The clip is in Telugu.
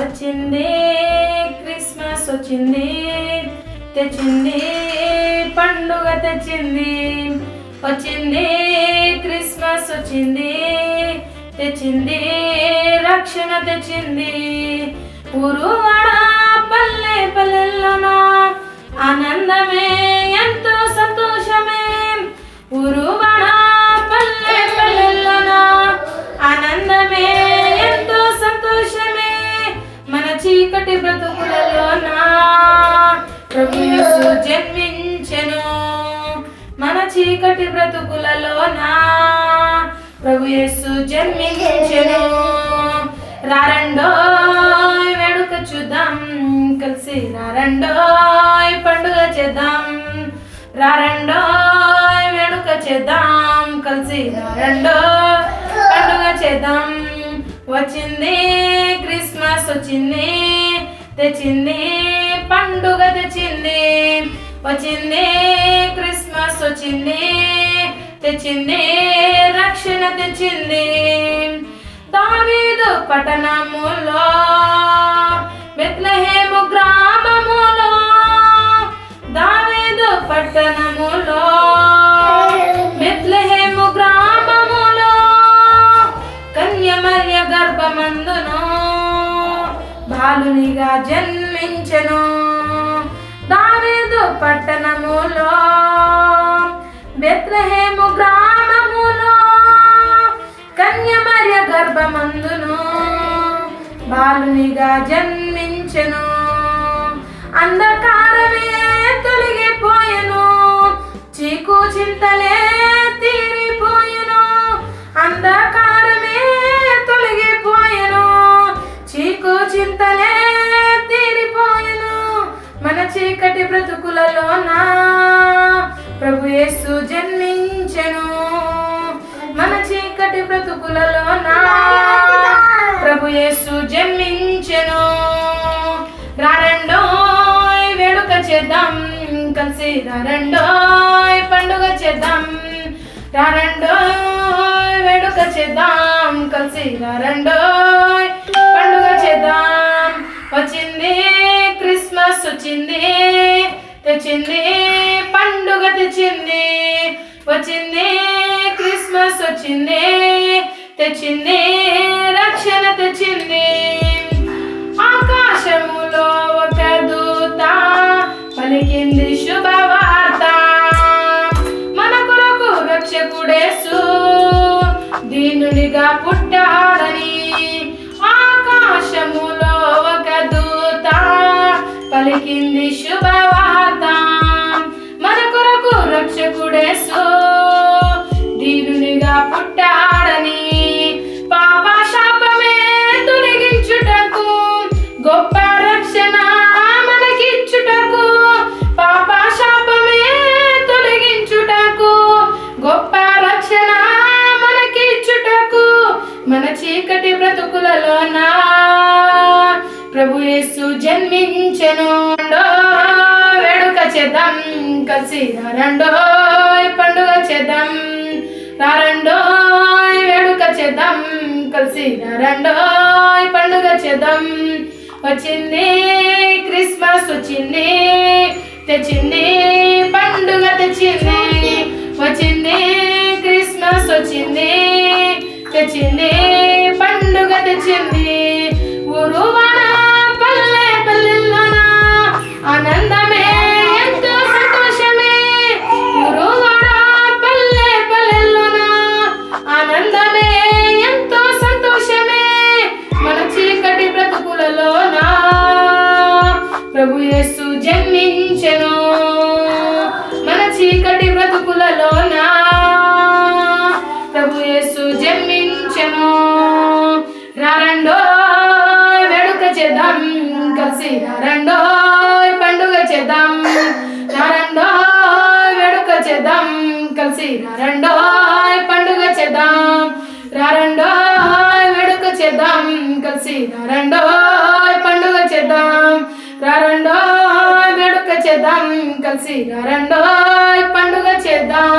వచ్చింది క్రిస్మస్ వచ్చింది, తెచ్చింది పండుగ తెచ్చింది. వచ్చింది క్రిస్మస్ వచ్చింది, తెచ్చింది రక్షణ తెచ్చింది. ఊరువాడ పల్లె పల్లెల్లోన ఆనందమే ఎంతో సంతోషమే. ఊరువాడ పల్లె పల్లెల్లోన ఆనందమే ఎంతో సంతోషమే. మన చీకటి బ్రతుకులలోన ప్రభు యేసు జన్మించెను. మన చీకటి బ్రతుకులలోన ప్రభు యేసు జన్మించెను. రారండోయ్ వేడుక చూద్దాం కలిసి, రారండోయ్ పండుగ చేద్దాం. రారండోయ్ వేడుక చేద్దాం కలిసి, రారండోయ్ పండుగ చేద్దాం. వచ్చింది క్రిస్మస్ వచ్చింది, తెచ్చింది పండుగ తెచ్చింది. వచ్చింది క్రిస్మస్ వచ్చింది, తెచ్చింది రక్షణ తెచ్చింది. దావీదు పట్టణములో బెత్లెహేము గ్రామములో, దావీదు పట్టణములో బెత్లెహేము గ్రామములో కన్యమర్య గర్భమందును బాలునిగా జన్మించెను. దావీదు పట్టణములో బెత్లెహేము గ్రామములో కన్యమర్య గర్భమందును బాలునిగా జన్మించెను. అంధకారమే తొలగిపోయెను, చీకు చింతలే తీరిపోయెను. అంధకారమే తొలగిపోయెను, చీకు చింతలే తీరిపోయెను. మన చీకటి బ్రతుకులలోన ప్రభు యేసు జన్మించెను. మన చీకటి బ్రతుకులలోన ప్రభు యేసు జన్మించెను. రారండోయ్ వేడుక చేద్దాం కలిసి, రారండోయ్ పండుగ చేద్దాం. రారండోయ్ వేడుక చేద్దాం కలిసి, రారండోయ్ పండుగ చేద్దాం. వచ్చింది క్రిస్మస్ వచ్చింది, తెచ్చింది పండుగ తెచ్చింది. వచ్చింది క్రిస్మస్ వచ్చింది, తెచ్చింది రక్షణ తెచ్చింది. ఆకాశములో ఒక దూత పలికింది శుభవార్త, మన కొరకు రక్షకుడేసు దీనునిగా పుట్టాడని. ఆకాశములో ఒక దూత పలికింది శుభవార్త, మన కొరకు రక్షకుడేసు దీనునిగా పుట్టాడని. పాప శాపమే తొలగించుటకు గొప్ప రక్షణ మనకిచ్చుటకు. పాప శాపమే తొలగించుటకు గొప్ప రక్షణ మనకిచ్చుటకు. మన చీకటి బ్రతుకులలోన ప్రభు యేసు జన్మించెను. వేడుక చేద్దాం కలిసి, రారండోయ్ పండుగ చేద్దాం. రారండోయ్ వేడుక చేద్దాం కలిసి, రారండోయ్ పండుగ చేద్దాం. వచ్చింది క్రిస్మస్ వచ్చింది, తెచ్చింది పండుగ తెచ్చింది. వచ్చింది క్రిస్మస్ వచ్చింది, తెచ్చింది పండుగ తెచ్చింది. ఊరువాడ పల్లె పల్లెల్లోన ఆనందమే ఎంతో సంతోషమే. ఊరువాడ పల్లె పల్లెల్లోన ఆనందమే ఎంతో సంతోషమే. మన చీకటి బ్రతుకులలోన ప్రభు యేసు జన్మించెను. మన చీకటి బ్రతుకులలోన ప్రభు యేసు జన్మించెను. రారండోయ్ వేడుక చేద్దాం కలిసి, రారండోయ్ పండుగ చేద్దాం. రారండోయ్ వేడుక చేద్దాం కలిసి, రారండోయ్ పండుగ చేద్దాం. రారండోయ్ వేడుక చేద్దాం కలిసి, రారండోయ్ పండుగ చేద్దాం. రారండోయ్ వేడుక చేద్దాం కలిసి, రారండోయ్ పండుగ చేద్దాం.